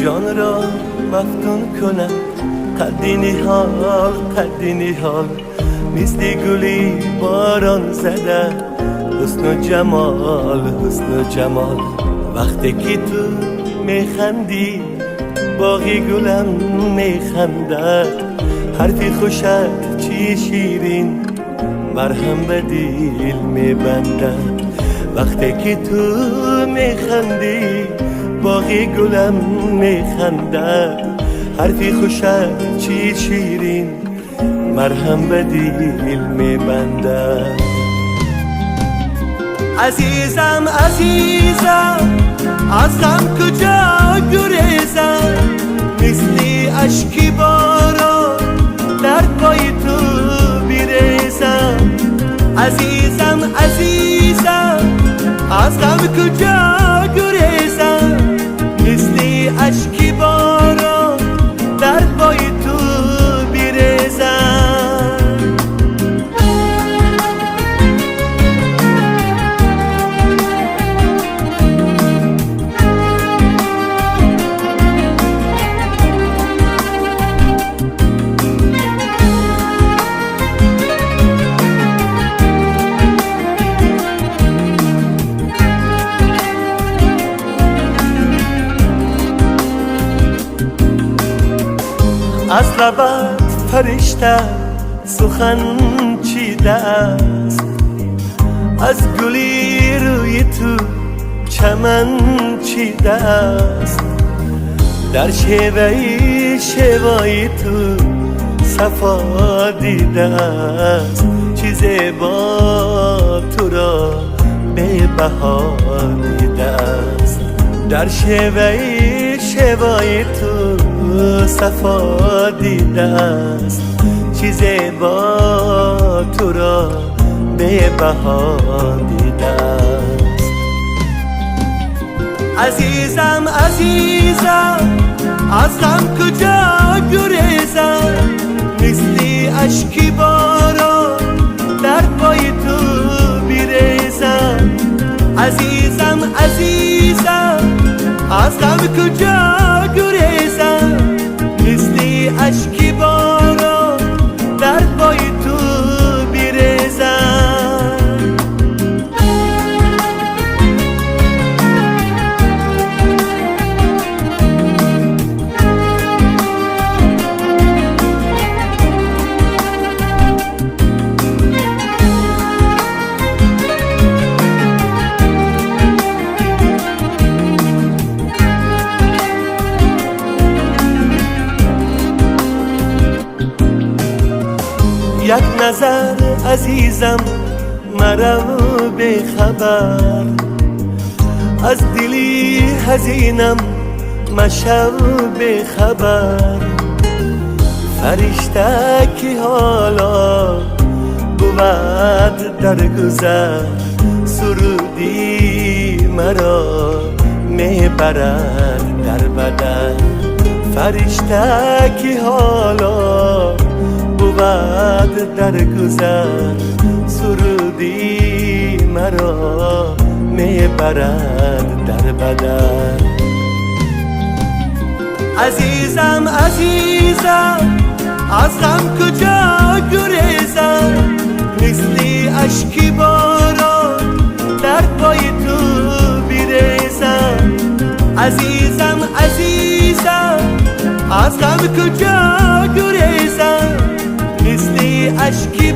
جان را مفتون کنم قدی نهال مثل گلی باران زده حسن و جمال وقتی که تو میخندی باغی گلم میخندد حرفی خوشت چی شیرین مرهم به دل میبندد وقتی که تو میخندی باغی گلم میخندد حرفی خوشت چی شیرین مرهم به دل میبندد عزیزم از غم کجا گریزم مثل اشکی باران در پای تو بیریزم عزیزم از غم کجا گریزم مثل اشکی باران در پای تو بیریزم از لبت فرشته سخن چیده است از گلی روی تو چمن چیده است در شیوهی تو صفا دیده است چیزی با تو را به بها دیده است در شیوهی تو صفا دیده است چیزی با تو را به بها دیده است عزیزم از غم کجا گریزم مثل اشکی باران در پای تو بیریزم عزیزم از غم کجا گریزم مثل اشکی باران در پای تو بیریزم یک نظر عزیزم مرا به خبر از دلی حزینم مشو به خبر فرشته که حالا بود در گذر سرودی مرا میبرد در بدن فرشته که حالا بود در گذر سرودی مرا میبرد در بدن عزیزم از غم کجا گریزم مثل اشکی باران در پای تو بیریزم عزیزم از غم کجا گریزم مثل اشکی